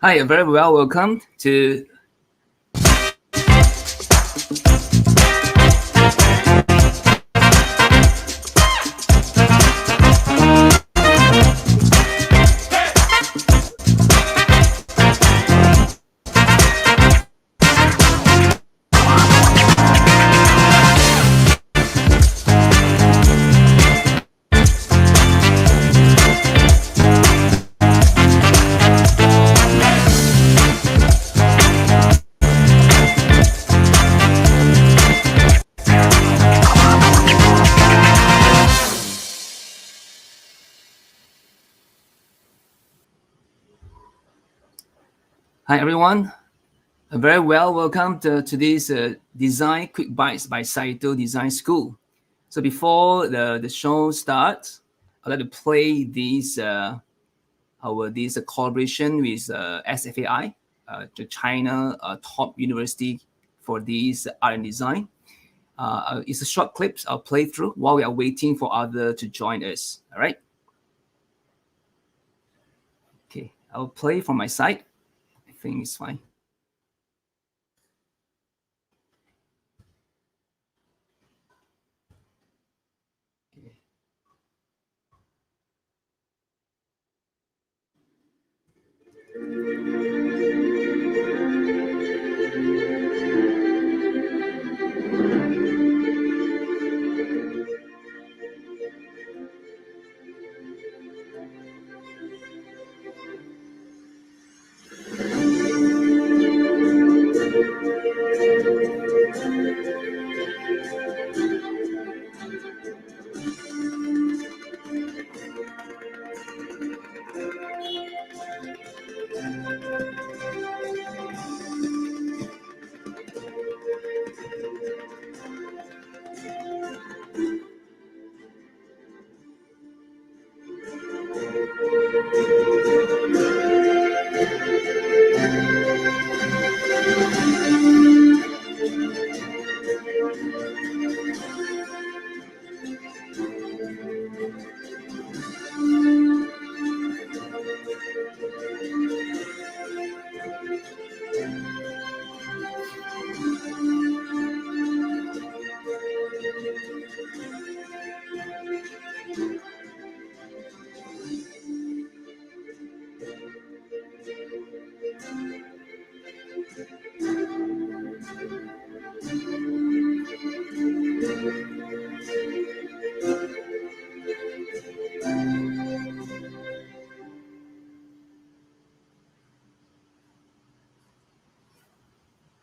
Hi, very well welcome to Hi everyone. Very well welcome to today's Design Quick Bites by Saito Design School. So before the show starts, I'd like to play this collaboration with SFAI, the China top university for this art and design. It's a short clips I'll play through while we are waiting for others to join us. All right. Okay, I'll play from my side. I think it's fine.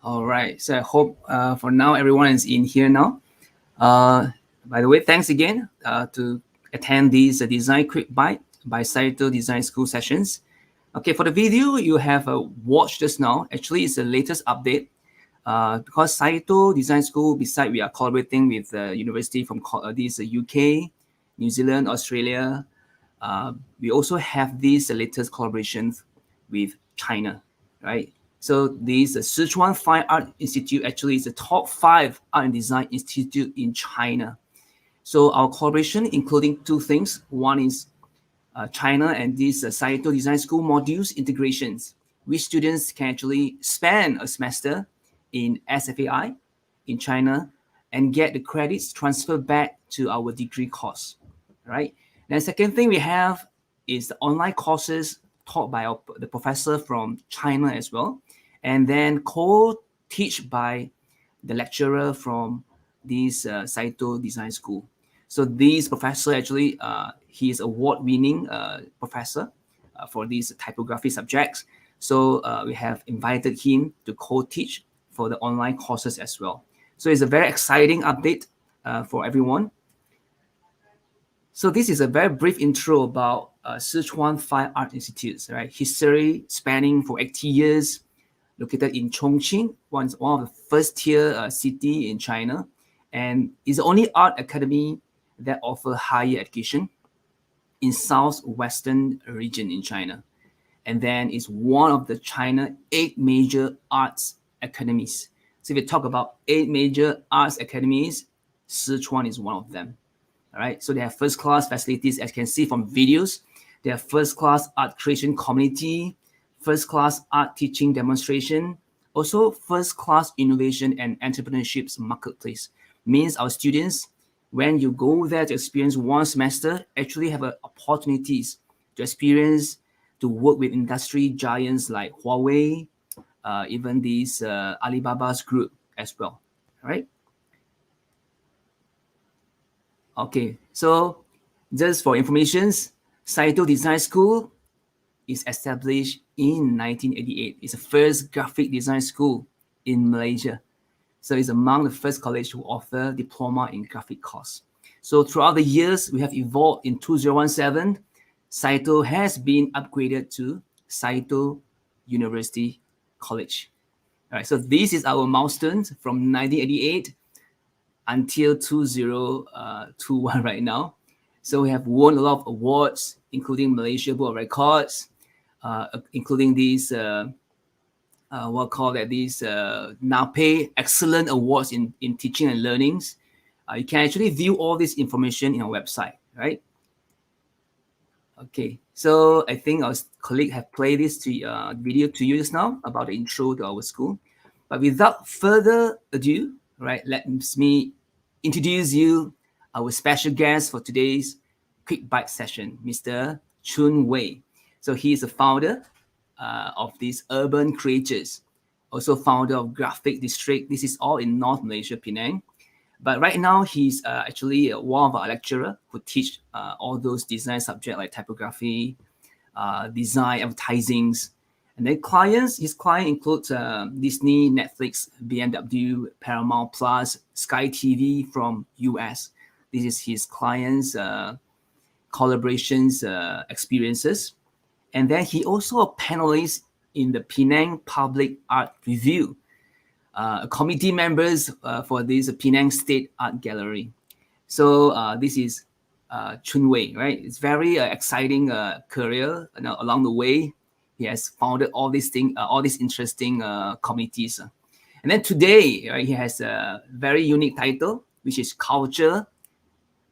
All right. So I hope for now everyone is in here now. By the way, thanks again to attend these Design Quick Bite by Saito Design School sessions. Okay, for the video you have watched just now, actually it's the latest update because Saito Design School, besides we are collaborating with university from these UK, New Zealand, Australia, we also have these latest collaborations with China, right? So this Sichuan Fine Art Institute actually is the top 5 art and design institute in China. So our collaboration including two things. One is China and this Saito Design School modules integrations, which students can actually spend a semester in SFAI in China and get the credits transferred back to our degree course, right? Then second thing we have is the online courses taught by the professor from China as well, and then co-teach by the lecturer from this Saito Design School. So this professor actually, he is award-winning professor for these typography subjects. So we have invited him to co-teach for the online courses as well. So it's a very exciting update for everyone. So this is a very brief intro about Sichuan Fine Art Institute, right? History spanning for 80 years, located in Chongqing, one of the first tier city in China, and is the only art academy that offer higher education in southwestern region in China. And then it's one of the China 8 major arts academies. So if you talk about 8 major arts academies, Sichuan is one of them. All right, so they have first-class facilities, as you can see from videos. They have first-class art creation community, first-class art teaching demonstration, also first-class innovation and entrepreneurship's marketplace. Means our students, when you go there to experience one semester, actually have opportunities to experience, to work with industry giants like Huawei, even these Alibaba's group as well, right? Okay, so just for informations, Saito Design School is established in 1988. It's the first graphic design school in Malaysia. So it's among the first college to offer diploma in graphic course. So throughout the years, we have evolved. In 2017, Saito has been upgraded to Saito University College. All right, so this is our milestone from 1988 until 2021 right now. So we have won a lot of awards, including Malaysia Book of Records, including these what call that these NAPE Excellent Awards in Teaching and Learnings. You can actually view all this information in our website, right? Okay, so I think our colleague have played this video to you just now about the intro to our school. But without further ado, right, let me introduce you our special guest for today's quick bite session, Mr. Chun Woei. So he is the founder of these urban creators, also founder of Graphic District. This is all in North Malaysia, Penang. But right now, he's actually one of our lecturer who teach all those design subjects like typography, design, advertisings. And then his client includes Disney, Netflix, BMW, Paramount Plus, Sky TV from US. This is his clients' collaborations experiences. And then he also a panelist in the Penang Public Art Review, committee members for this Penang State Art Gallery. So this is Chun Woei, right? It's very exciting career. Along the way, he has founded all these things, all these interesting committees. And then today, right, he has a very unique title, which is Culture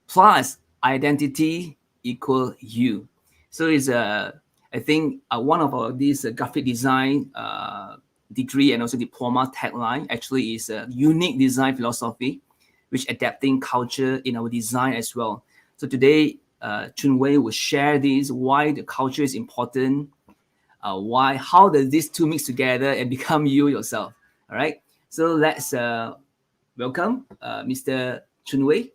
plus Identity equal You. So it's I think one of these graphic design degree and also diploma tagline actually is a unique design philosophy, which adapting culture in our design as well. So today, Chun Woei will share this, why the culture is important, how does these two mix together and become you yourself. All right. So let's welcome Mr. Chun Woei.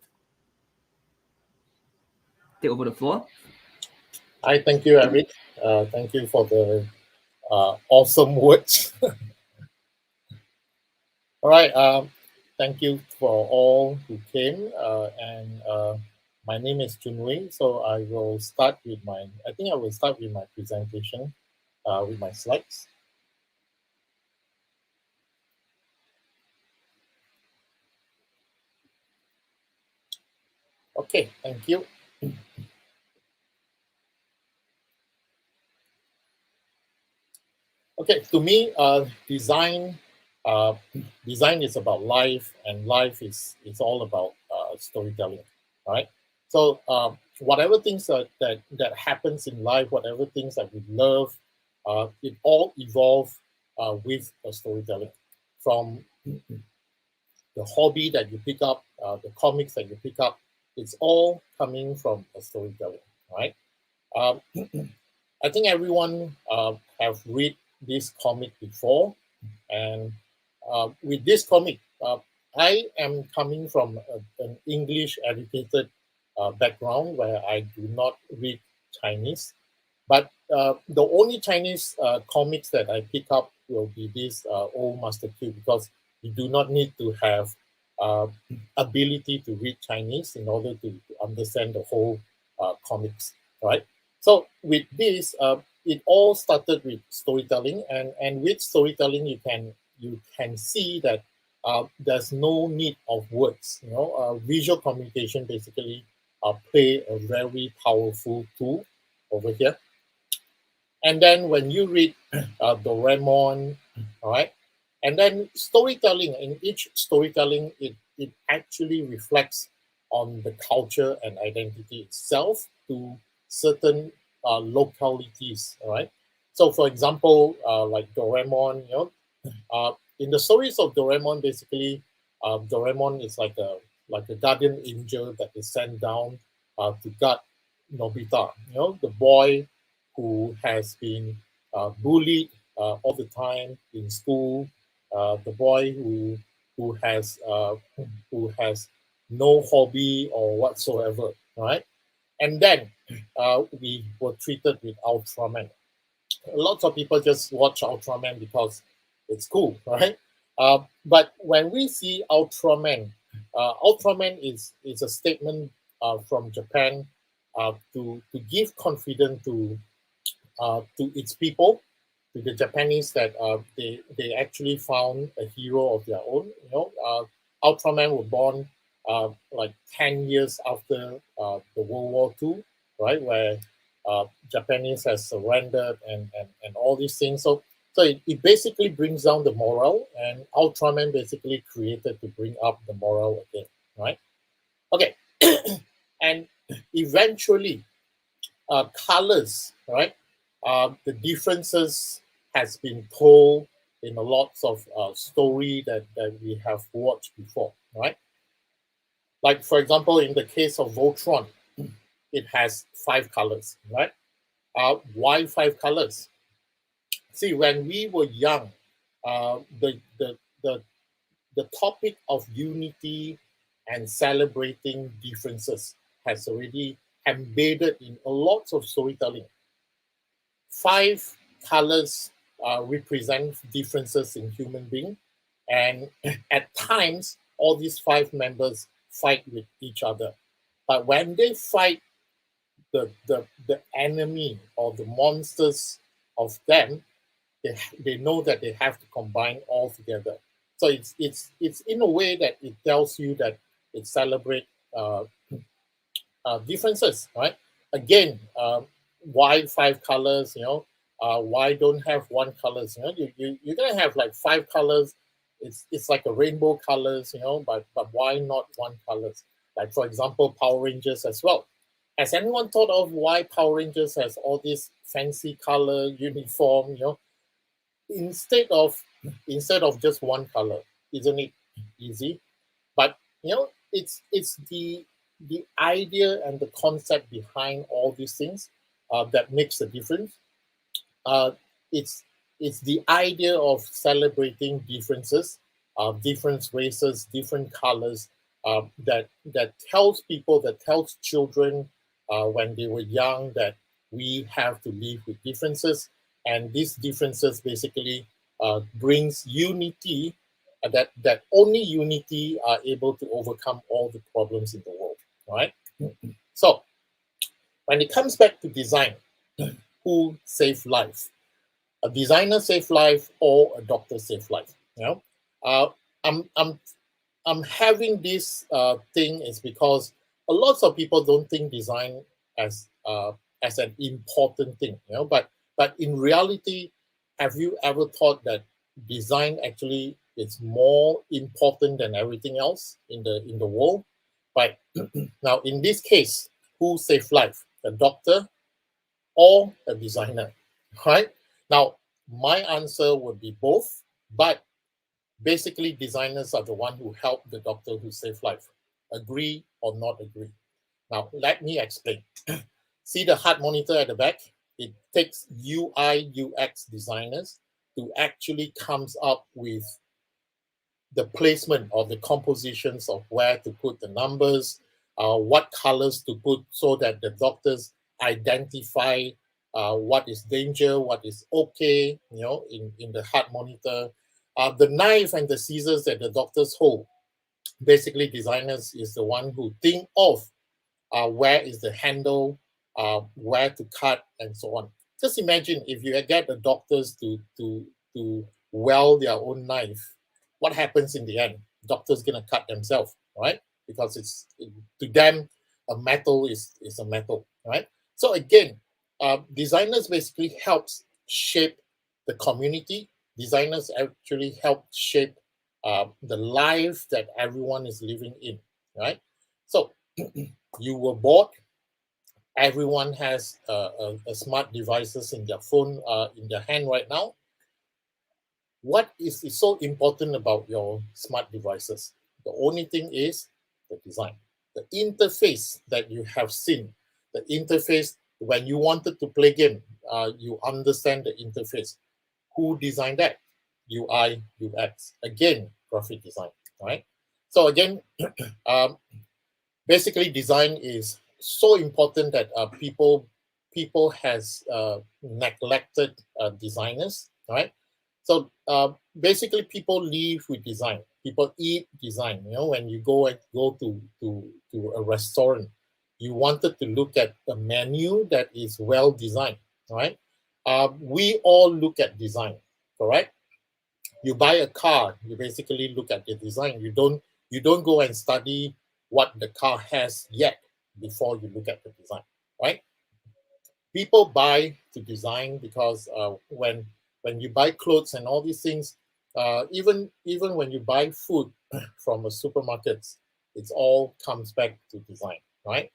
Take over the floor. Hi, thank you, Eric. Thank you for the awesome words. All right. Thank you for all who came. My name is Chun Woei. So I will start with my presentation with my slides. Okay, thank you. Okay, to me, design is about life, and life is all about storytelling. All right. So whatever things that happens in life, whatever things that we love, it all evolve with a storytelling. From the hobby that you pick up, the comics that you pick up, it's all coming from a storytelling. Right. I think everyone have read this comic before, and with this comic, I am coming from an English educated background where I do not read Chinese, but the only Chinese comics that I pick up will be this Old Master Q, because you do not need to have ability to read Chinese in order to understand the whole comics, right? So with this, it all started with storytelling, and with storytelling, you can see that there's no need of words. Visual communication basically play a very powerful tool over here. And then when you read Doraemon, all right, and then storytelling, in each storytelling, it actually reflects on the culture and identity itself to certain localities, all right. So, for example, like Doraemon, in the stories of Doraemon, basically, Doraemon is like a guardian angel that is sent down to guard Nobita. The boy who has been bullied all the time in school, the boy who has no hobby or whatsoever, right? And then we were treated with Ultraman. Lots of people just watch Ultraman because it's cool, right? But when we see Ultraman, Ultraman is a statement from Japan to give confidence to its people, to the Japanese, that they actually found a hero of their own. Ultraman were born like 10 years after the World War II, right, where Japanese has surrendered and all these things. So it basically brings down the morale, and Ultraman basically created to bring up the morale again, right? Okay, and eventually colors, right? The differences has been told in a lots of story that we have watched before, right? Like, for example, in the case of Voltron, it has 5 colors, right? Why 5 colors? See, when we were young, the topic of unity and celebrating differences has already embedded in a lot of storytelling. 5 colors represent differences in human being, and at times all these 5 members fight with each other. But when they fight the enemy or the monsters of them, they know that they have to combine all together. So it's in a way that it tells you that it celebrates differences, right? Again, why 5 colors? Why don't have one colors? You're gonna have like 5 colors. It's like a rainbow colors, but why not one colors? Like, for example, Power Rangers as well. Has anyone thought of why Power Rangers has all this fancy color uniform? Instead of instead of just one color, isn't it easy? But it's the idea and the concept behind all these things that makes a difference. uh, it's it's the idea of celebrating differences, different races, different colors, that tells people, that tells children when they were young, that we have to live with differences, and these differences basically brings unity. That only unity are able to overcome all the problems in the world, right? So when it comes back to design, who save life? A designer save life or a doctor save life? Uh, I'm I'm I'm having this thing is because a lot of people don't think design as as an important thing, but in reality, have you ever thought that design actually is more important than everything else in the world? But now in this case, who save life? A doctor or a designer, right? Now, my answer would be both, but basically designers are the one who help the doctor who save life. Agree or not agree? Now, let me explain. See the heart monitor at the back? It takes UI UX designers to actually comes up with the placement or the compositions of where to put the numbers, what colors to put so that the doctors identify what is danger, what is okay, in the heart monitor. The knife and the scissors that the doctors hold, basically designers is the one who think of where is the handle, where to cut, and so on. Just imagine if you get the doctors to weld their own knife, what happens in the end? Doctors gonna cut themselves, right? Because to them a metal is a metal, right? So again, designers basically helps shape the community. Designers actually help shape the life that everyone is living in, right? So you were bored, Everyone has a smart devices in their phone, in their hand right now. What is so important about your smart devices? The only thing is the design, the interface that you have seen, the interface when you wanted to play game, you understand the interface. Who designed that? UI, UX. Again, graphic design, right? So again, um, basically design is so important that people has neglected designers, right? So basically people live with design, people eat design. When you go to a restaurant, you wanted to look at a menu that is well designed, right? We all look at design, correct? You buy a car, you basically look at the design. You don't go and study what the car has yet before you look at the design, right? People buy to design because when you buy clothes and all these things, even when you buy food from a supermarket, it's all comes back to design, right?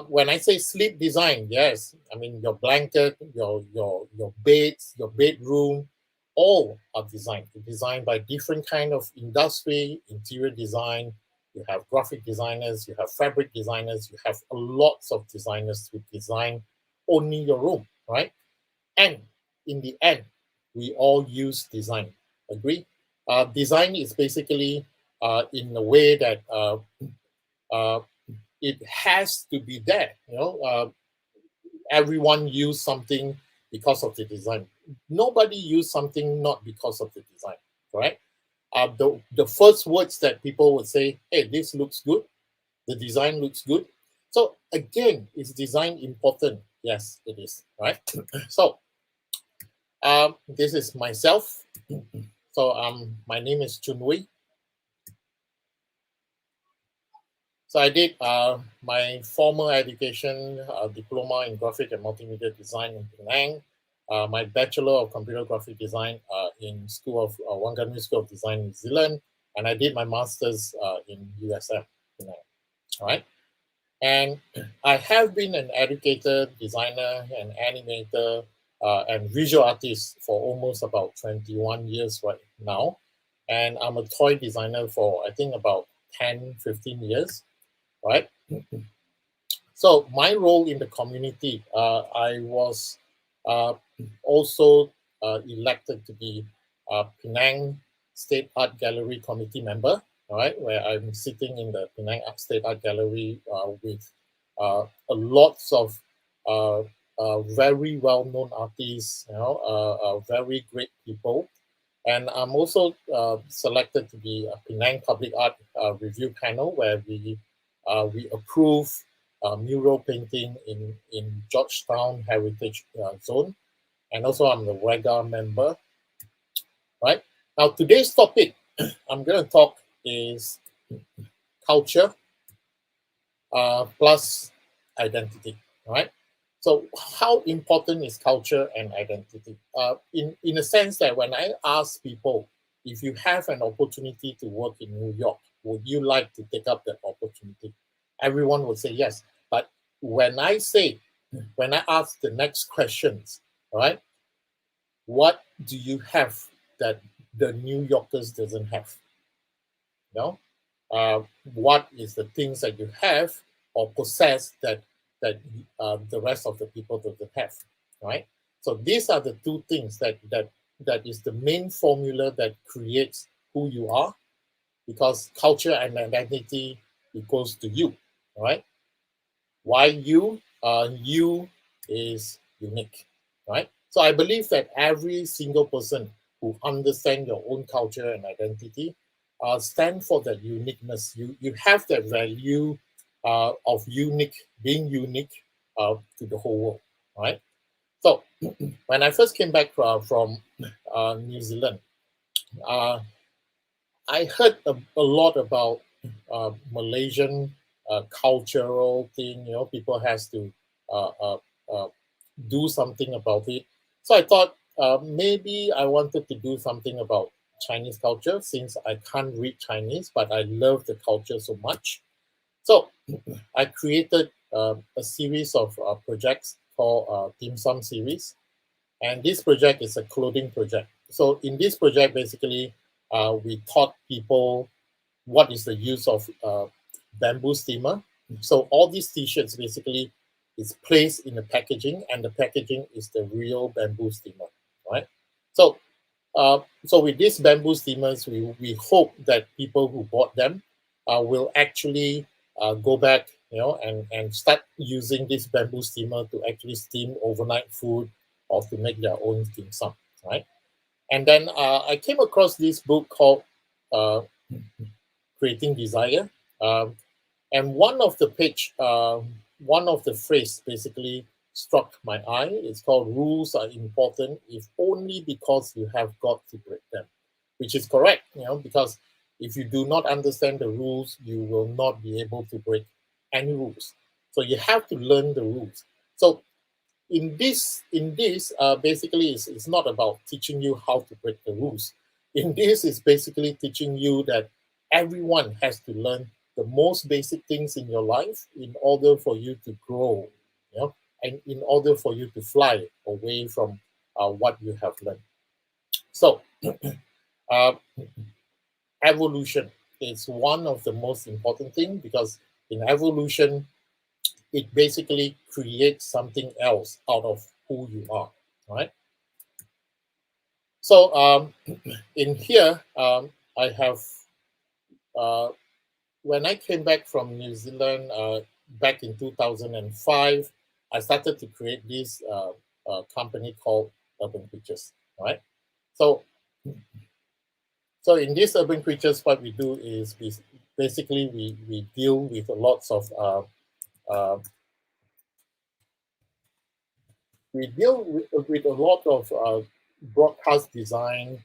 When I say sleep design, yes, I mean your blanket, your beds, your bedroom, all are designed by different kind of industry, interior design. You have graphic designers, you have fabric designers, you have lots of designers who design only your room, right? And in the end, we all use design. Agree? Design is basically in a way that uh, it has to be there. Everyone use something because of the design. Nobody use something not because of the design, correct? The first words that people would say, "Hey, this looks good. The design looks good." So again, is design important? Yes, it is, right? So this is myself. So my name is Chun Woei. So I did my formal education, diploma in graphic and multimedia design in Penang. My bachelor of computer graphic design in School of Wanganui School of Design, New Zealand, and I did my master's in USM, Penang. All right. And I have been an educator, designer, and animator, and visual artist for almost about 21 years right now. And I'm a toy designer for, I think, about 10, 15 years, right? So my role in the community, I was uh, also elected to be Penang State Art Gallery committee member, all right, where I'm sitting in the Penang State Art Gallery with lots of very well-known artists, very great people. And I'm also selected to be a Penang Public Art Review Panel, where we approve mural painting in Georgetown Heritage Zone. And also I'm the WEGA member, right? Now today's topic I'm going to talk is culture plus identity, right? So how important is culture and identity? In a sense that when I ask people, if you have an opportunity to work in New York, would you like to take up that opportunity? Everyone would say yes. But when when I ask the next questions, right? What do you have that the New Yorkers doesn't have? You know, what is the things that you have or possess that the rest of the people doesn't have, right? So these are the two things that is the main formula that creates who you are, because culture and identity equals to you, right? Why you? You is unique, right? So I believe that every single person who understand your own culture and identity stand for that uniqueness. You have that value of being unique to the whole world, right? So when I first came back from New Zealand, uh, I heard a lot about Malaysian cultural thing. People has to uh, uh, uh, do something about it. So I thought maybe I wanted to do something about Chinese culture, since I can't read Chinese, but I love the culture so much. So I created a series of projects called Dim Sum series, and this project is a clothing project. So in this project, basically, we taught people what is the use of bamboo steamer. So all these t-shirts basically is placed in the packaging, and the packaging is the real bamboo steamer, right? So so with these bamboo steamers, we hope that people who bought them will actually go back, and start using this bamboo steamer to actually steam overnight food or to make their own dim sum, right? And then I came across this book called Creating Desire. And one of the one of the phrase basically struck my eye. It's called "Rules are important if only because you have got to break them," which is correct, because if you do not understand the rules, you will not be able to break any rules. So you have to learn the rules. So in this, basically, it's not about teaching you how to break the rules. In this, is basically teaching you that everyone has to learn the most basic things in your life in order for you to grow, and in order for you to fly away from what you have learned. So, uh, evolution is one of the most important things, because in evolution, it basically creates something else out of who you are, right? So in here, I have, when I came back from New Zealand back in 2005, I started to create this company called Urban Creatures, right? So, so in this Urban Creatures, what we do is basically we deal with lots of we deal with a lot of broadcast design,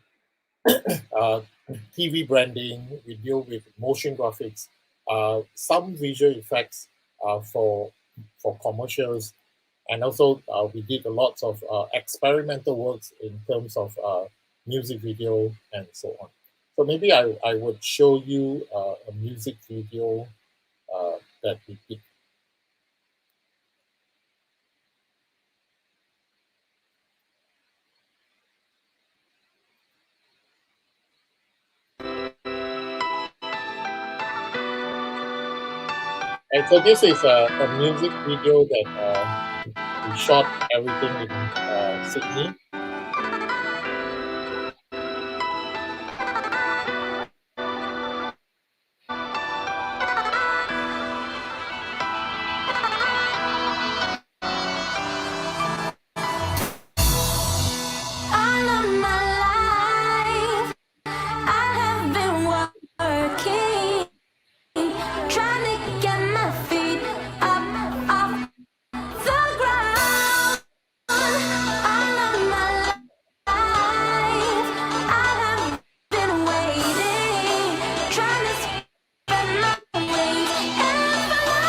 TV branding. We deal with motion graphics, some visual effects for commercials, and also we did a lot of experimental works in terms of music video and so on. So maybe I would show you a music video that we did. And so this is a music video that we shot everything in Sydney. All of my life, I have been working, trying to get my feet up off the ground. All of my life, I have been waiting, trying to spread my wings and fly.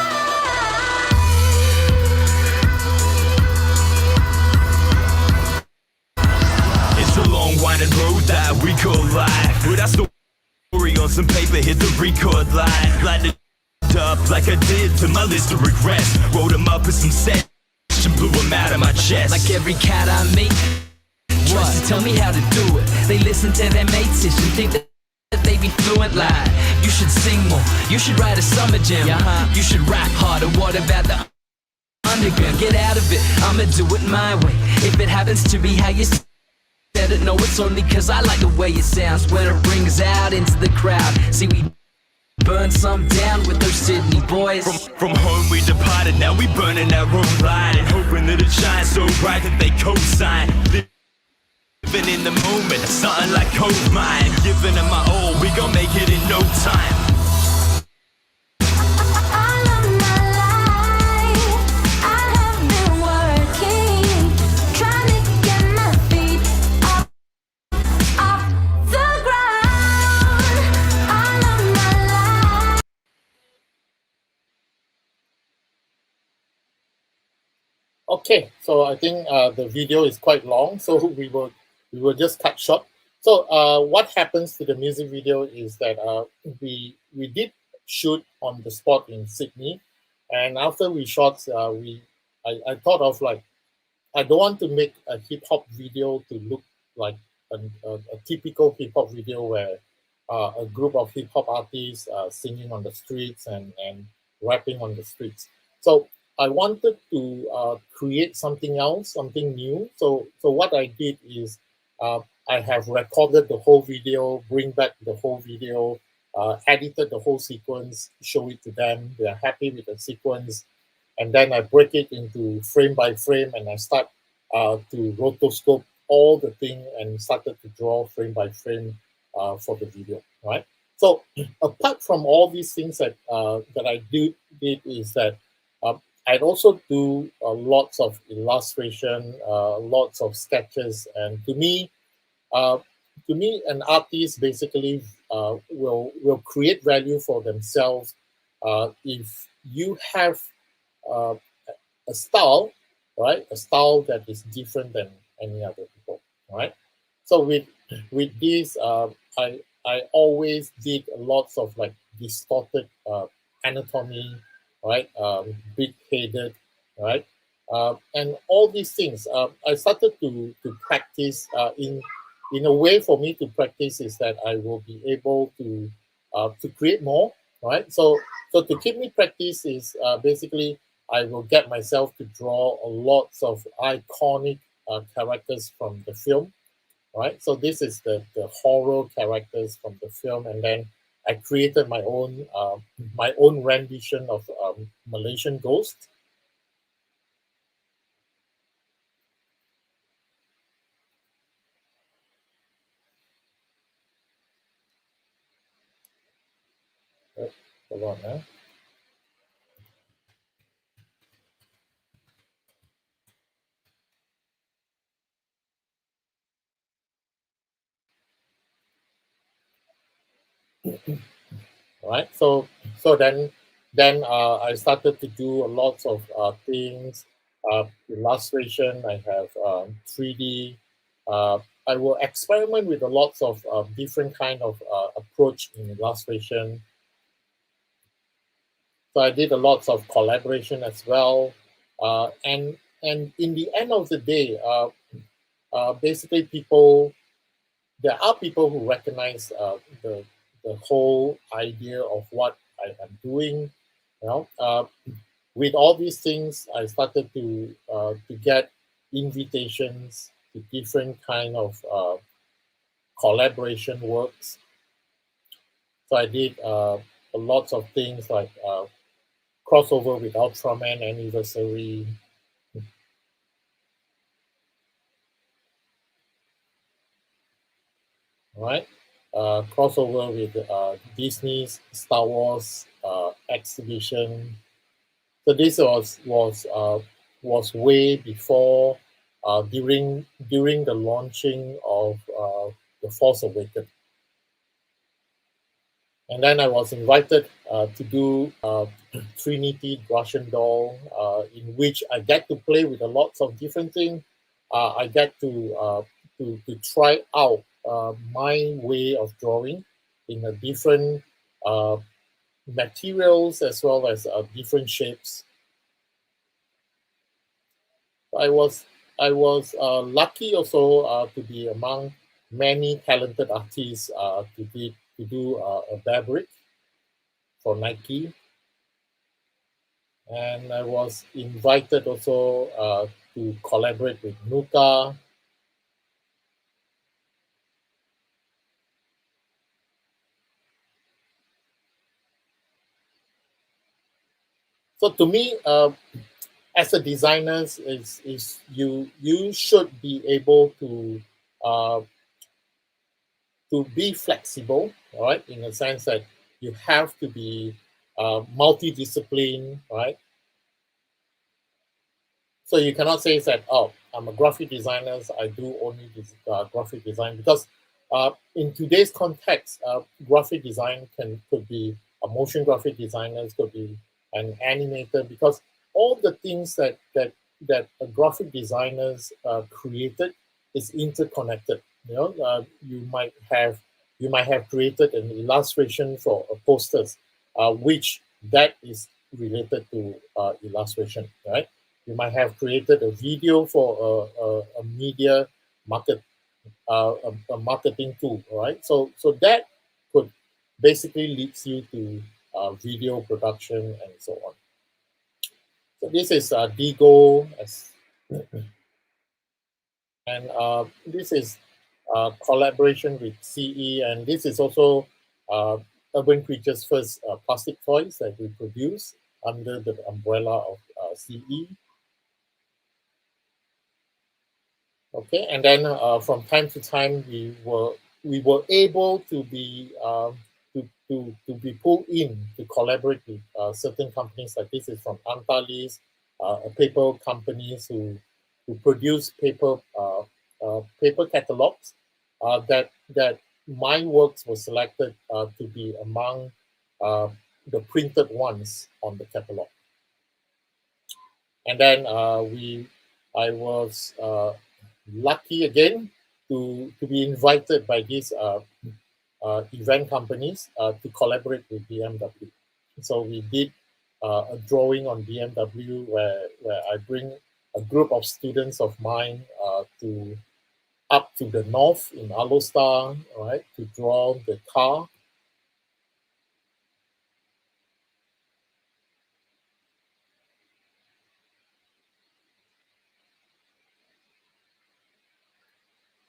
It's a long winding road that we call life. With our story on some paper, hit the record line. Lined it up like I did to my list of regrets. Wrote them up with some sense and blew them out of my chest. Like every cat I meet tries to tell me how to do it. They listen to their mates and think that they be fluent. Like, you should sing more, you should write a summer jam, you should rap harder. What about the underground? Get out of it, I'ma do it my way. If it happens to be how you said it, no, it's only cause I like the way it sounds when it rings out into the crowd. See, we burn some down with those Sydney boys. From home we departed, now we burning our own light and hoping that it shines so bright that they co-sign. Living in the moment, something like cold mine. Giving them my all, we gon' make it in no time. All of my life, I have been working, trying to get my feet up off the ground. All of my life. Okay, so I think the video is quite long, so we will just cut short. So what happens to the music video is that we did shoot on the spot in Sydney, And after we shot, I thought of like, I don't want to make a hip hop video to look like a typical hip hop video where a group of hip hop artists singing on the streets and rapping on the streets. So I wanted to create something else, something new. So what I did is I have recorded the whole video, bring back the whole video, edited the whole sequence, show it to them. They are happy with the sequence, and then I break it into frame by frame, and I start to rotoscope all the thing and started to draw frame by frame for the video, right? So apart from all these things that I did is that I'd also do lots of illustration, lots of sketches, and uh, to me, an artist basically will create value for themselves if you have uh, a style, right? A style that is different than any other people, right? So with this, I always did lots of like distorted anatomy, right? Big headed, right? And all these things, I started to practice in a way. For me to practice is that I will be able to create more, right? So to keep me practice is basically I will get myself to draw lots of iconic characters from the film, right? So this is the horror characters from the film, and then I created my own rendition of Malaysian Ghost. Hold on, right? So then I started to do a lot of things, illustration. I have 3D. Uh, I will experiment with a lots of different kind of approach in illustration. So I did a lots of collaboration as well, and in the end of the day, basically there are people who recognize the whole idea of what I am doing. You know, with all these things, I started to get invitations to different kind of collaboration works. So I did a lots of things like crossover with Ultraman Anniversary, right? Crossover with Disney's Star Wars exhibition. So this was way before during the launching of the Force Awakens. And then I was invited to do Trinity Russian doll, in which I get to play with a lots of different things. I get to try out my way of drawing in a different uh, materials as well as different shapes. I was I was lucky also to be among many talented artists to do a fabric for Nike, and I was invited also to collaborate with Nuka. So to me, as a designer, is you should be able uh, to be flexible, all right, in the sense that you have to be multidiscipline, right? So you cannot say that, oh, I'm a graphic designer, so I do only this graphic design, because in today's context, graphic design could be a motion graphic designer, could be an animator, because all the things that a graphic designers created is interconnected. You know, you might have created an illustration for a posters, which that is related to illustration, right? You might have created a video for a media market, a marketing tool, right? So that could basically leads you to video production and so on. So this is Digo, and this is collaboration with CE, and this is also Urban Creatures' first plastic toys that we produce under the umbrella of CE. Okay, and then from time to time we were able to be to be pulled in to collaborate with certain companies. Like this is from Antalis, a paper companies who produce paper catalogs. That my works were selected to be among uh, the printed ones on the catalog. And then I was lucky again to be invited by these event companies to collaborate with BMW. So we did a drawing on BMW where I bring a group of students of mine to up to the north in Alostar, right, to draw the car.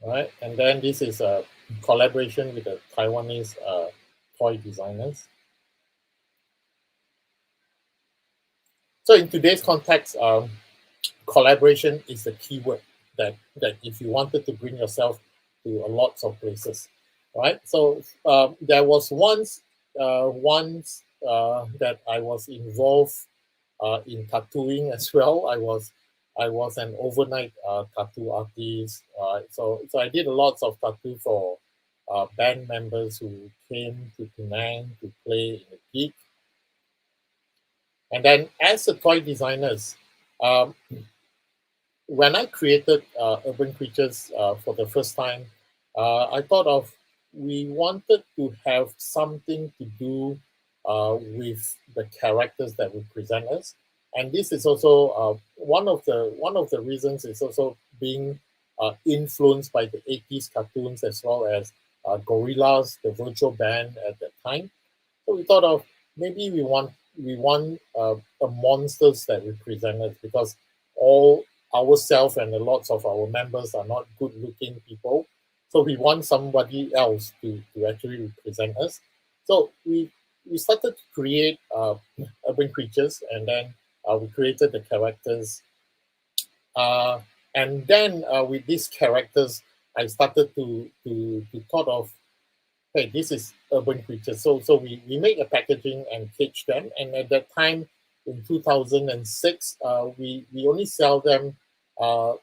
Right, and then this is a collaboration with the Taiwanese toy designers. So in today's context, collaboration is the key word that if you wanted to bring yourself to a lots of places, right? So there was once that I was involved in tattooing as well. I was an overnight tattoo artist. So I did a lots of tattoo for band members who came to Penang to play in the gig. And then as a toy designers, um, when I created Urban Creatures for the first time, I thought of we wanted to have something to do with the characters that would present us, and this is also one of the reasons is also being influenced by the 80s cartoons as well as Gorillas, the virtual band at that time. So we thought of maybe we want a monsters that represent us because all ourselves and a lots of our members are not good looking people. So we want somebody else to actually represent us. So we started to create urban creatures, and then we created the characters. Uh, and then with these characters, I started to thought of, hey, this is urban creatures. So we make a packaging and cage them. And at that time, in 2006, we only sell them on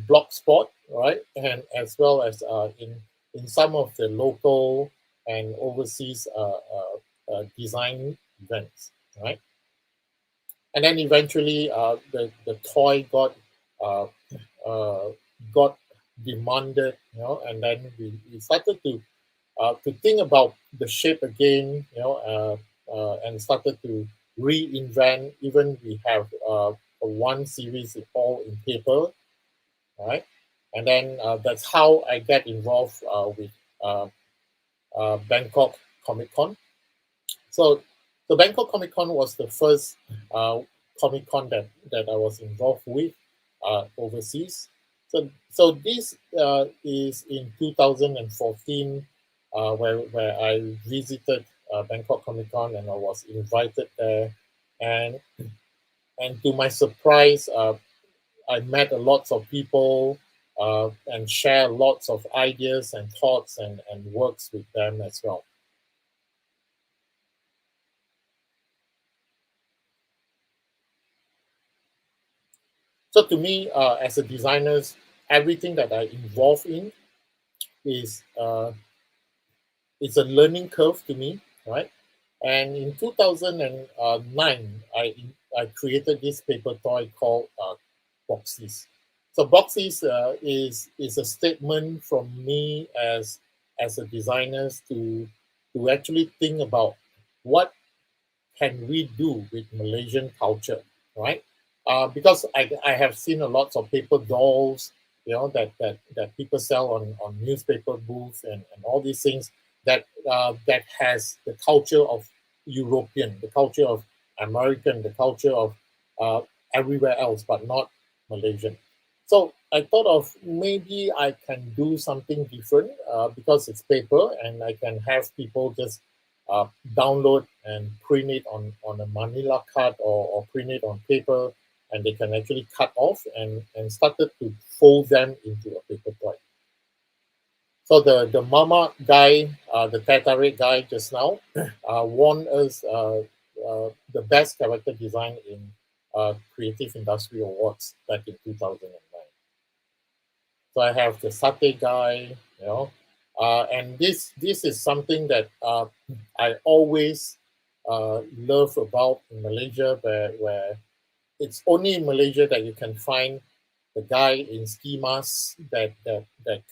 Blogspot, right? And as well as in some of the local and overseas design events, right? And then eventually, the toy uh, uh, got demanded, and then we started to think about the shape again, and started to reinvent. Even we have one series all in paper, right? And then that's how I get involved with uh, Bangkok Comic Con. So the Bangkok Comic Con was the first Comic Con that I was involved with overseas. So this is in 2014, where I visited Bangkok Comic Con and I was invited there, and and to my surprise, I met a lots of people and share lots of ideas and thoughts and works with them as well. So to me, as a designer, everything that I involve in is it's a learning curve to me, right? And in 2009, I created this paper toy called Boxies. So Boxies is a statement from me as a designer to actually think about what can we do with Malaysian culture, right? Because I have seen a lot of paper dolls, that people sell on newspaper booths and all these things that has the culture of European, the culture of American, the culture of uh, everywhere else, but not Malaysian. So I thought of maybe I can do something different because it's paper and I can have people just uh, download and print it on a manila card or print it on paper, and they can actually cut off and started to fold them into a paper toy. So the mama guy, the Tatarik guy just now, won us the best character design in Creative Industry Awards back in 2009. So I have the satay guy, and this is something that I always love about in Malaysia, where it's only in Malaysia that you can find the guy in ski mask that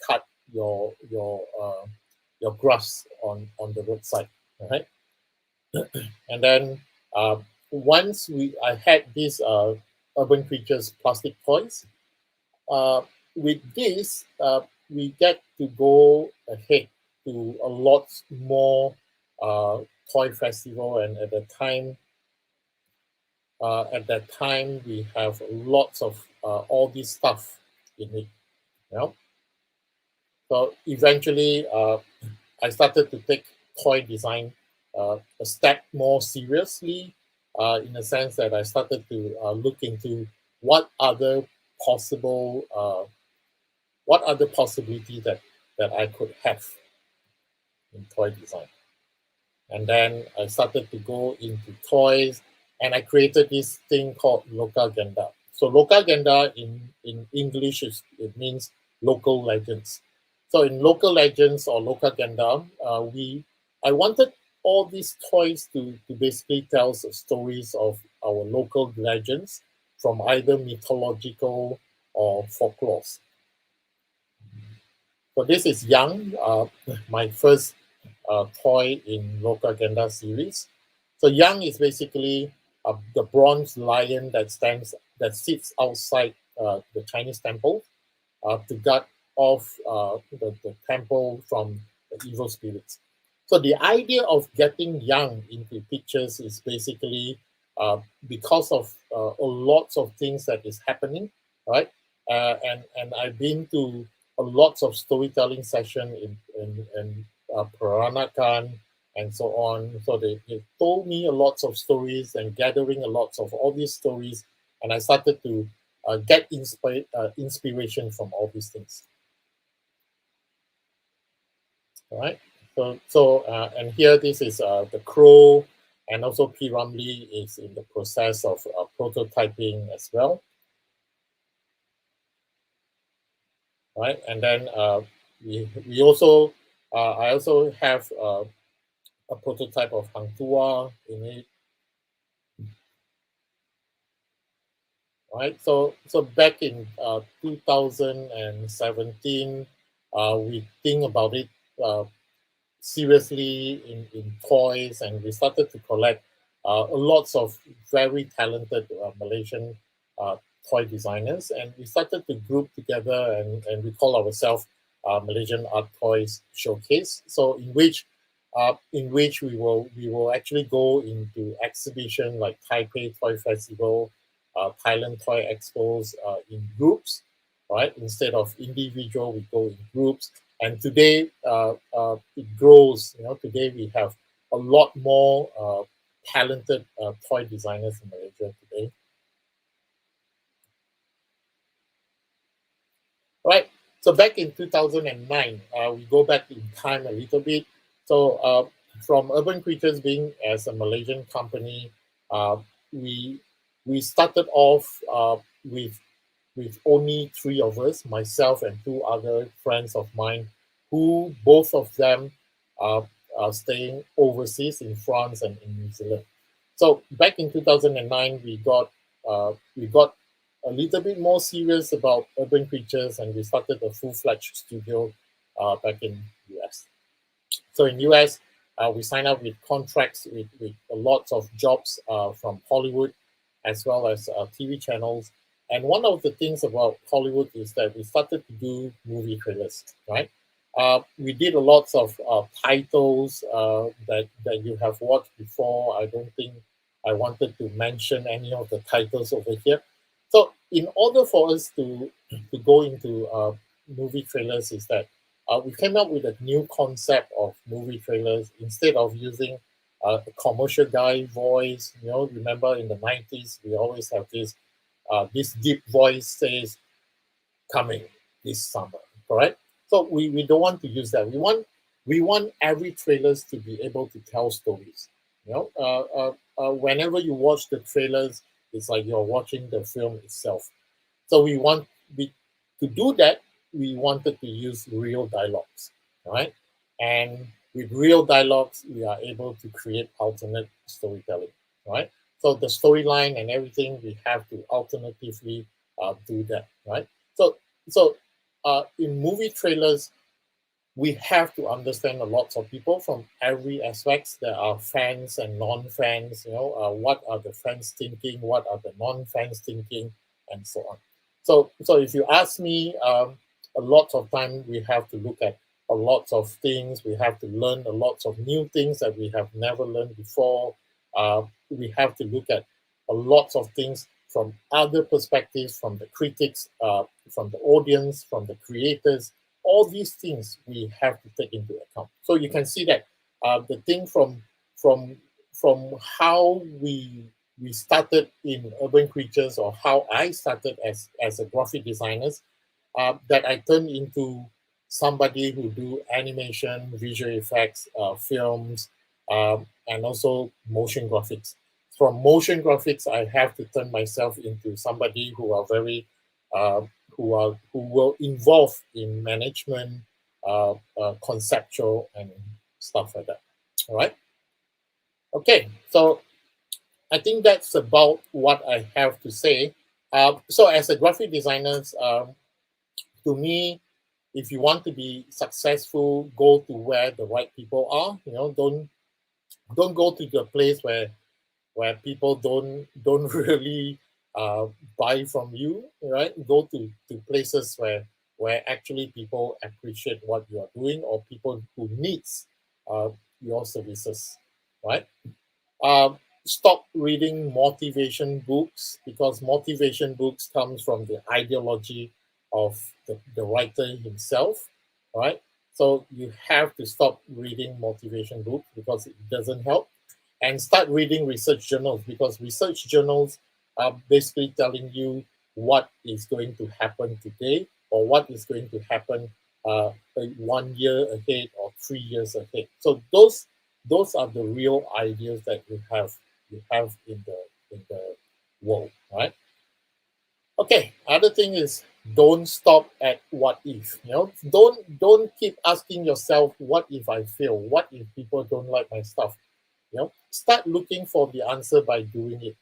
cut your grass on the roadside, right? And then once I had these urban creatures plastic toys. Uh, with this, we get to go ahead to a lot more toy festival, and at that time, we have lots of all this stuff in it. You know? So eventually, I started to take toy design a step more seriously, in the sense that I started to look into what other possible possibilities that I could have in toy design. And then I started to go into toys, and I created this thing called Loka Genda. So Loka Genda in English it means local legends. So in local legends or Loka Genda, I wanted all these toys to basically tell the stories of our local legends from either mythological or folklore. So this is Young, my first toy in Loka Genda series. So Young is basically the bronze lion that sits outside the Chinese temple to guard off the temple from the evil spirits. So the idea of getting Young into pictures is basically because of a lots of things that is happening, right? And I've been to a lots of storytelling session in Peranakan and so on. So they told me a lots of stories and gathering a lots of all these stories, and I started to get inspiration from all these things. All right. And here this is the crow, and also P. Ramlee is in the process of prototyping as well. Right, and then we also I also have a prototype of Hang Tuah in it. Right, so back in 2017, we think about it seriously in toys, and we started to collect lots of very talented Malaysian toy designers, and we started to group together, and we call ourselves Malaysian Art Toys Showcase. So in which we will actually go into exhibition like Taipei Toy Festival, Thailand Toy Expos in groups, right? Instead of individual, we go in groups. And today it grows. Today we have a lot more talented toy designers in Malaysia today. Right. So back in 2009, we go back in time a little bit. So from Urban Creatures being as a Malaysian company, we started off with only three of us, myself and two other friends of mine, who both of them are staying overseas in France and in New Zealand. So back in 2009, we got a little bit more serious about Urban Creatures, and we started a full-fledged studio back in US. So in US, We sign up with contracts with lots of jobs from Hollywood as well as TV channels. And one of the things about Hollywood is that we started to do movie trailers, right? We did a lots of titles that you have watched before. I don't think I wanted to mention any of the titles over here. So in order for us to go into movie trailers is that we came up with a new concept of movie trailers instead of using a commercial guy voice. Remember in the 90s, we always have this deep voice says coming this summer, correct? So we don't want to use that. We want every trailers to be able to tell stories. Whenever you watch the trailers, it's like you're watching the film itself. So to do that, we wanted to use real dialogues, right? And with real dialogues, we are able to create alternate storytelling, right? So the storyline and everything, we have to alternatively do that, right? So in movie trailers, we have to understand a lot of people from every aspects. There are fans and non-fans. What are the fans thinking? What are the non-fans thinking, and so on. So if you ask me, a lot of time we have to look at a lot of things. We have to learn a lot of new things that we have never learned before. We have to look at a lot of things from other perspectives, from the critics, from the audience, from the creators. All these things we have to take into account. So you can see that the thing from how we started in Urban Creatures, or how I started as a graphic designer, that I turned into somebody who do animation, visual effects, films, and also motion graphics. From motion graphics, I have to turn myself into somebody who are very who will involve in management, conceptual, and stuff like that. All right. Okay. So I think that's about what I have to say. So as a graphic designer, to me, if you want to be successful, go to where the right people are. Don't go to the place where people don't really buy from you, right? Go to places where actually people appreciate what you are doing, or people who needs your services, right? Stop reading motivation books, because motivation books comes from the ideology of the writer himself, right? So you have to stop reading motivation books because it doesn't help, and start reading research journals, because research journals are basically telling you what is going to happen today, or what is going to happen 1 year ahead or 3 years ahead. So those are the real ideas that you have in the world, right? Okay, other thing is, don't stop at what if. Don't keep asking yourself, what if I fail? What if people don't like my stuff? Start looking for the answer by doing it.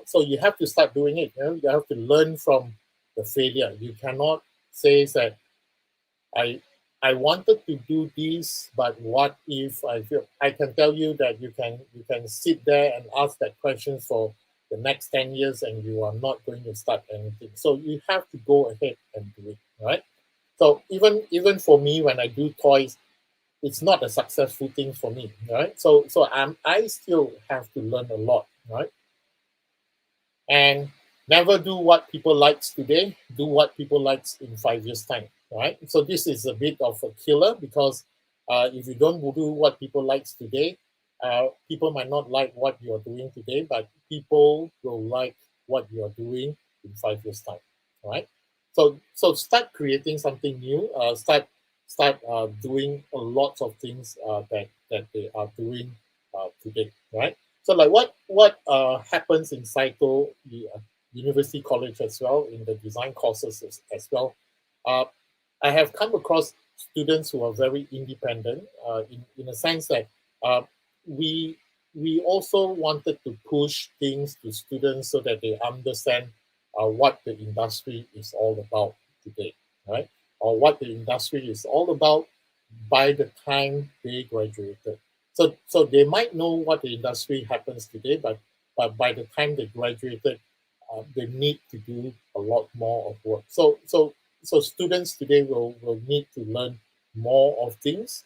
So you have to start doing it. You have to learn from the failure. You cannot say that I wanted to do this, but what if I fail? I can tell you that you can sit there and ask that question for the next 10 years, and you are not going to start anything. So you have to go ahead and do it, right? So even for me, when I do toys, it's not a successful thing for me, right? So I still have to learn a lot, right? And never do what people likes today. Do what people likes in 5 years' time, right? So this is a bit of a killer, because if you don't do what people likes today, people might not like what you're doing today, but people will like what you're doing in 5 years' time, right? So start creating something new. Start doing a lot of things that they are doing today, right? So like what happens in Saito, the University College as well, in the design courses as well. I have come across students who are very independent, in a sense that uh, we we also wanted to push things to students so that they understand what the industry is all about today, right? Or what the industry is all about by the time they graduated. So they might know what the industry happens today, but by the time they graduated, they need to do a lot more of work. So students today will need to learn more of things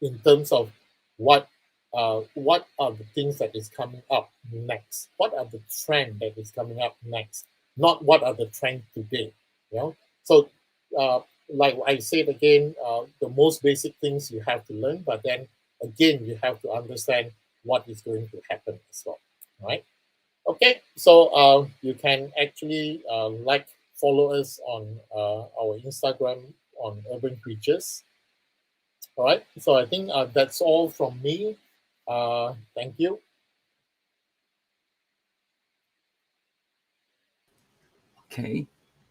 in terms of what are the things that is coming up next, what are the trend that is coming up next, not what are the trend today. You know, so like I said again, the most basic things you have to learn, but then again you have to understand what is going to happen as well, right? Okay, so you can actually follow us on our Instagram on Urban Creatures. All right, so I think that's all from me. Thank you. Okay.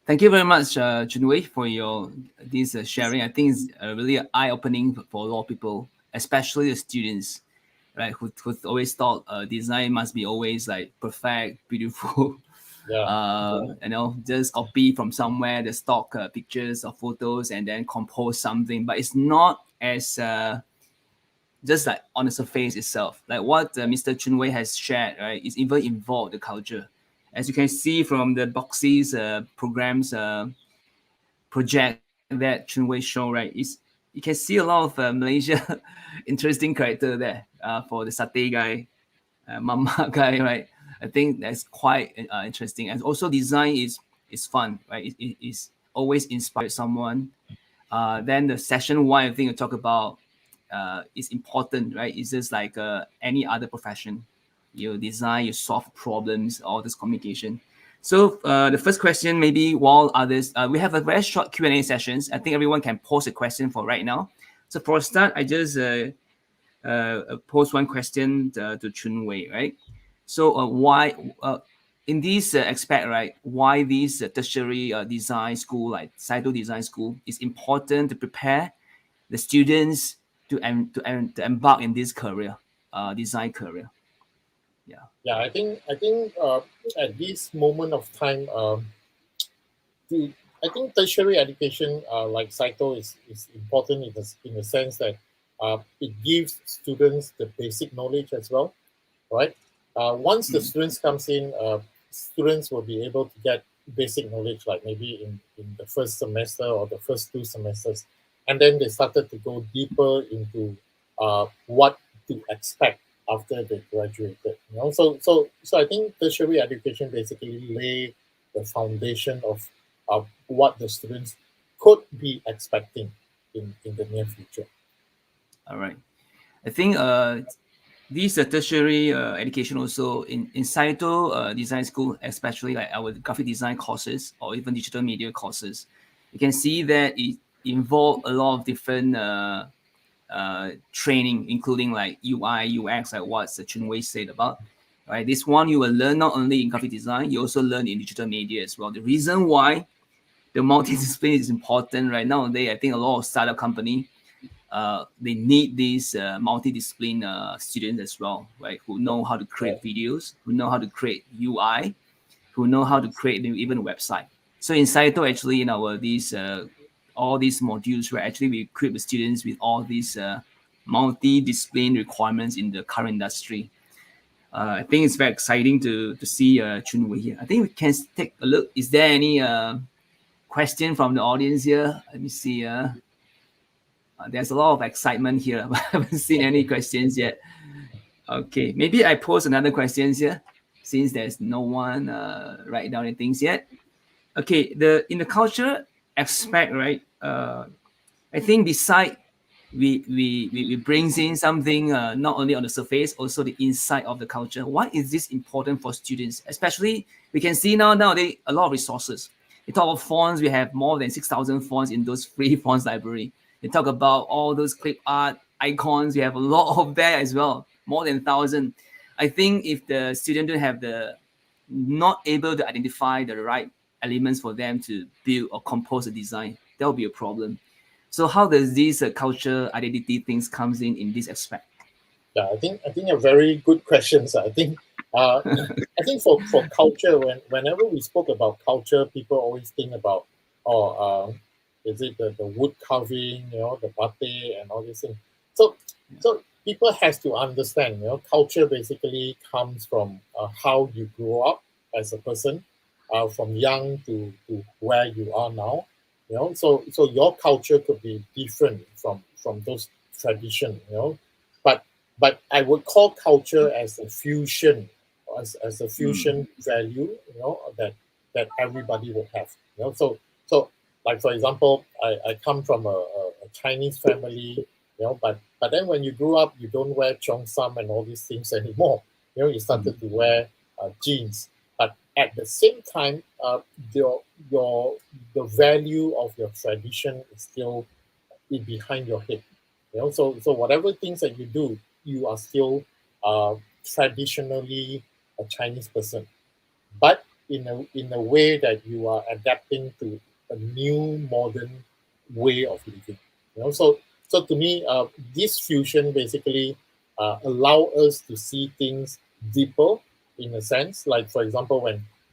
Thank you very much, Chun for your this sharing. I think it's really eye-opening for a lot of people, especially the students, right? Who always thought design must be always like perfect, beautiful, Yeah, just copy from somewhere the stock pictures or photos and then compose something. But it's not as just like on the surface itself. Like what Mr. Chun Woei has shared, right, is even involved the culture. As you can see from the boxes, programs, project that Chun Woei show, right, is you can see a lot of Malaysia interesting character there for the satay guy, mama guy, right? I think that's quite interesting. And also design is fun, right? It is always inspired someone. Then the session one, I think you talk about is important, right? It's just like any other profession. You design, you solve problems, all this communication. So the first question, maybe while others, we have a very short Q&A sessions. I think everyone can pose a question for right now. So for a start, I just pose one question to Chun Wei, right? So why, in this aspect, right, why this tertiary design school, like Saito Design School, is important to prepare the students to embark in this career, design career. Yeah. yeah. I think at this moment of time, I think tertiary education, like Saito, is important in the sense that it gives students the basic knowledge as well, right? Once the students comes in, students will be able to get basic knowledge, like maybe in the first semester or the first 2 semesters, and then they started to go deeper into what to expect after they graduated. So I think tertiary education basically lay the foundation of what the students could be expecting in the near future. All right. I think these tertiary education also in Saito Design School, especially like our graphic design courses or even digital media courses, you can see that it involve a lot of different training, including like UI, UX, like what Chun Wei said about. Right, this one you will learn not only in graphic design, you also learn in digital media as well. The reason why the multidiscipline is important right nowadays, I think a lot of startup company they need these multidiscipline students as well, right? Who know how to create videos, who know how to create UI, who know how to create even a website. So in Saito, actually, in our these all these modules, right? Actually, we equip the students with all these multidiscipline requirements in the current industry. I think it's very exciting to see Chun Wei here. I think we can take a look. Is there any question from the audience here? Let me see. There's a lot of excitement here, but I haven't seen any questions yet. Okay, maybe I pose another questions here since there's no one write down any things yet. Okay, in the culture aspect, right? I think beside we brings in something not only on the surface, also the inside of the culture. Why is this important for students? Especially we can see nowadays a lot of resources. We talk about fonts, we have more than 6,000 fonts in those free fonts library. They talk about all those clip art icons. We have a lot of that as well, more than 1,000. I think if the student don't have not able to identify the right elements for them to build or compose a design, that will be a problem. So how does this culture identity things comes in this aspect? Yeah, I think a very good questions. I think for culture, whenever we spoke about culture, people always think about is it the wood carving, the pate and all these things. So people has to understand, culture basically comes from how you grow up as a person, from young to where you are now. So your culture could be different from those tradition. But I would call culture as a fusion, as a fusion value, that everybody would have. So like for example, I come from a Chinese family, but then when you grew up, you don't wear cheongsam and all these things anymore. You started to wear jeans. But at the same time, your the value of your tradition is still behind your head. So whatever things that you do, you are still traditionally a Chinese person, but in a way that you are adapting to a new modern way of living. So to me, this fusion basically allow us to see things deeper, in a sense. Like for example,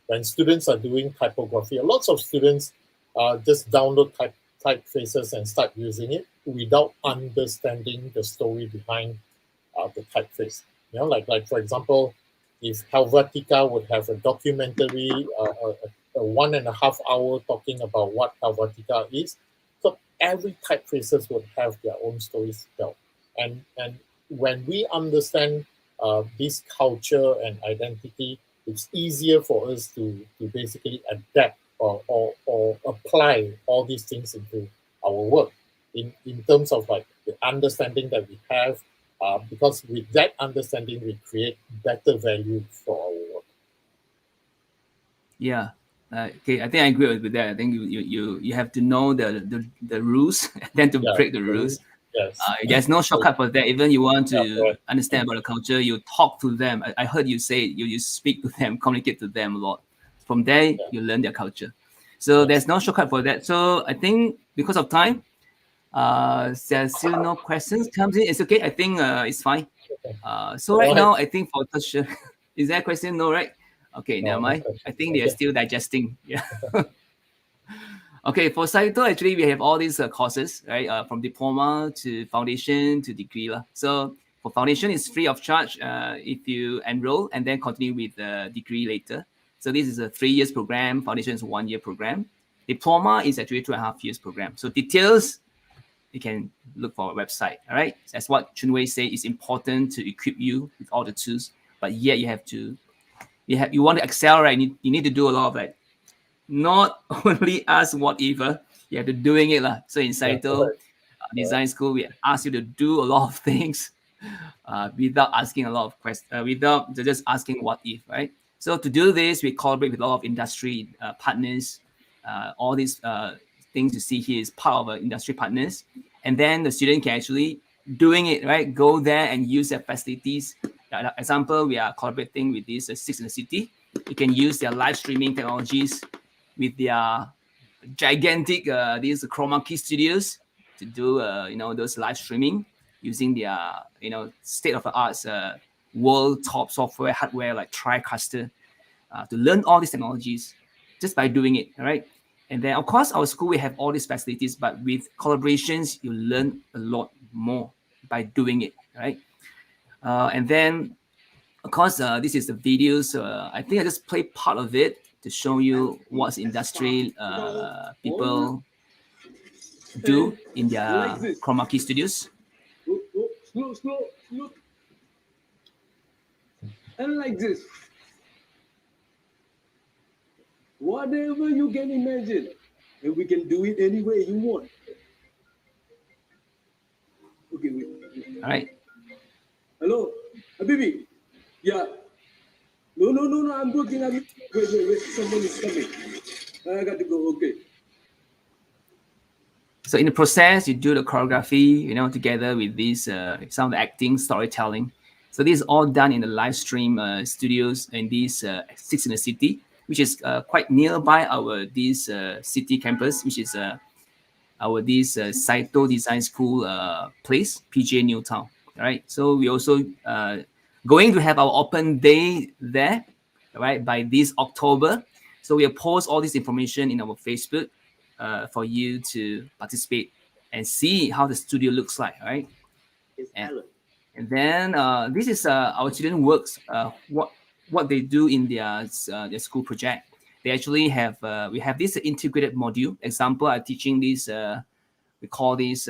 when students are doing typography, lots of students just download typefaces and start using it without understanding the story behind the typeface. Like for example, if Helvetica would have a documentary, a 1.5 hour talking about what Helvetica is, so every typefaces would have their own stories to tell. And when we understand this culture and identity, it's easier for us to basically adapt or apply all these things into our work in terms of like the understanding that we have, because with that understanding, we create better value for our work. Yeah. Okay, I think I agree with that. I think you have to know the rules and then to Yeah, break the rules. yes, There's no shortcut for that. Even you want yeah, to correct. understand about the culture, you talk to them. I heard you say you speak to them, communicate to them a lot. From there, Yeah, you learn their culture. So yes. there's no shortcut for that. So I think because of time, there's still no questions comes in. It's okay. I think it's fine. So All right right. now, I think for question, is there a question? No, right? Okay, never No, no mind. I question. think they are Okay. still digesting. Yeah. Okay, for Saito, actually, we have all these courses, right? From diploma to foundation to degree. So for foundation, it's free of charge if you enroll and then continue with the degree later. So this is a 3 years program. Foundation is 1 year program. Diploma is actually 2.5 years program. So details, you can look for a website. All right. That's what Chun Woei say. It's important to equip you with all the tools, but yet you want to excel, right? You need to do a lot of like not only ask what if, you have to doing it. So in Yeah, Saito correct. design school, we ask you to do a lot of things without asking a lot of questions, without just asking what if, right? So to do this, we collaborate with a lot of industry partners. All these things you see here is part of our industry partners, and then the student can actually doing it, right? Go there and use their facilities. Example, we are collaborating with these Six in the City. You can use their live streaming technologies with their gigantic these chroma key studios to do those live streaming using their state of the art world top software hardware like TriCaster to learn all these technologies just by doing it. All right. And then of course our school we have all these facilities, but with collaborations you learn a lot more by doing it. Right. And then of course, this is the videos. I think I just play part of it to show you what industry people do in like their this. chroma key studios. Slow, slow, slow. And like this. Whatever you can imagine. And we can do it any way you want. Okay, wait. All right. Hello? Habibi? Yeah. No. I'm working. Wait. Someone is coming. I got to go. Okay. So in the process, you do the choreography, together with these some of the acting, storytelling. So this is all done in the live stream studios in these Six in the City, which is quite nearby our this city campus, which is our this Saito Design School place, PJ Newtown. All right. So we also going to have our open day there, right, by this October. So we'll post all this information in our Facebook for you to participate and see how the studio looks like. All right. It's And Alan. And then this is our student works, what they do in their school project. They actually have we have this integrated module. Example, I'm teaching this. We call this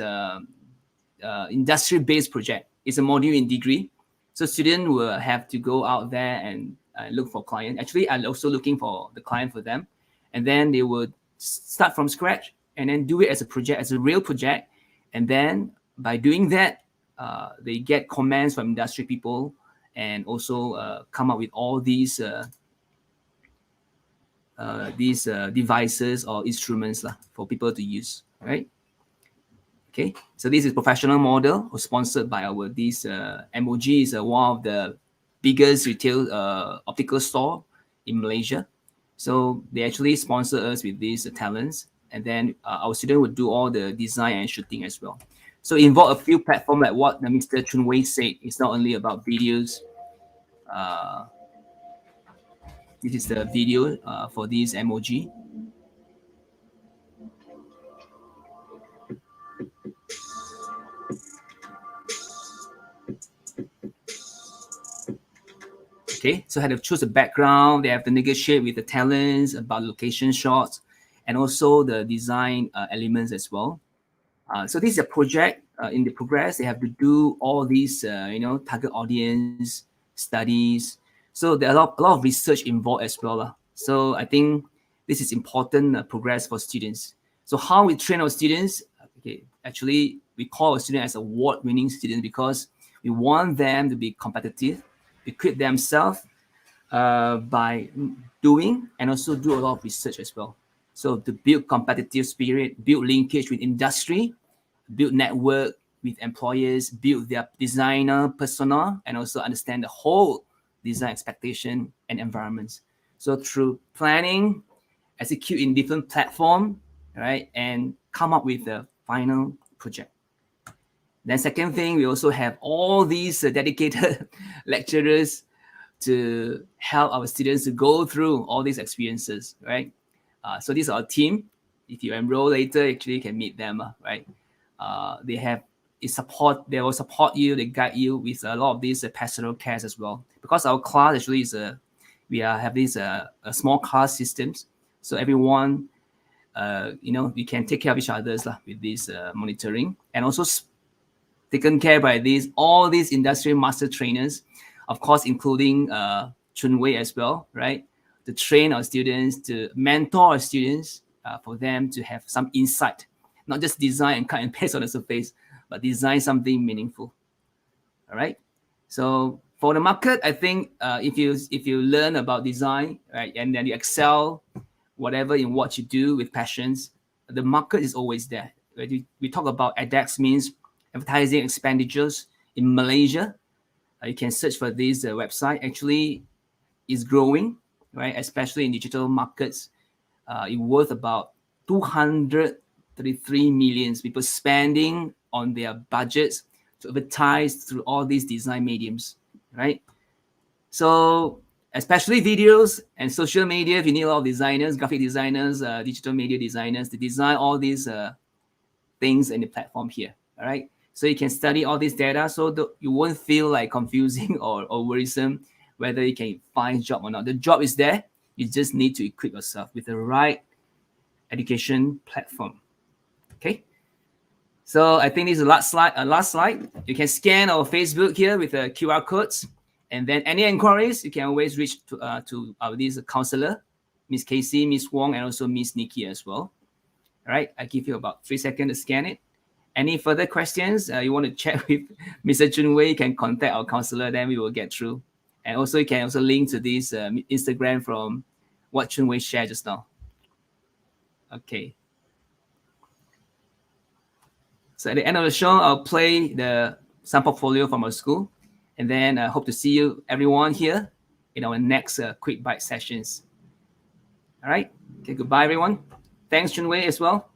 industry-based project. It's a module in degree, so students will have to go out there and look for client. Actually, I'm also looking for the client for them, and then they would start from scratch and then do it as a project, as a real project, and then by doing that, they get comments from industry people and also come up with all these devices or instruments for people to use, right? Okay, so this is professional model sponsored by our MOG is one of the biggest retail optical store in Malaysia. So they actually sponsor us with these talents, and then our student would do all the design and shooting as well. So involve a few platforms like what Mr. Chun Woei said. It's not only about videos. This is the video for this MOG. Okay, so I had to choose a background. They have to negotiate with the talents about location shots and also the design elements as well. So this is a project in the progress. They have to do all these, target audience studies. So there are a lot of research involved as well. So I think this is important progress for students. So how we train our students? Okay, actually we call our students as award-winning students because we want them to be competitive, equip themselves by doing and also do a lot of research as well. So to build competitive spirit, build linkage with industry, build network with employers, build their designer persona, and also understand the whole design expectation and environments. So through planning, execute in different platform, right, and come up with the final project. Then second thing, we also have all these dedicated lecturers to help our students to go through all these experiences, right? So this is our team. If you enroll later, actually you can meet them, right? They will support you, they guide you with a lot of these pastoral cares as well. Because our class actually is have these a small class systems, so everyone, we can take care of each other's with this monitoring, and also taken care by all these industry master trainers, of course, including Chun Woei as well, right? To train our students, to mentor our students, for them to have some insight, not just design and cut and paste on the surface, but design something meaningful. All right. So for the market, I think if you learn about design, right, and then you excel, whatever in what you do with passions, the market is always there. Right? We talk about ADEX, means advertising expenditures in Malaysia. You can search for this website. Actually, is growing, right? Especially in digital markets. It's worth about 233 million people spending on their budgets to advertise through all these design mediums, right? So especially videos and social media, if you need a lot of designers, graphic designers, digital media designers to design all these things in the platform here, all right? So you can study all this data so you won't feel like confusing or worrisome whether you can find a job or not. The job is there. You just need to equip yourself with the right education platform. Okay. So I think this is the last slide. You can scan our Facebook here with the QR codes. And then any inquiries, you can always reach to our this counselor, Miss Casey, Miss Wong, and also Miss Nikki as well. All right. I give you about 3 seconds to scan it. Any further questions you want to chat with Mr. Chun Woei, you can contact our counselor, then we will get through. And also you can also link to this Instagram from what Chun Woei shared just now. Okay. So at the end of the show, I'll play some portfolio from our school. And then I hope to see you, everyone, here in our next quick bite sessions. All right. Okay, goodbye, everyone. Thanks, Chun Woei, as well.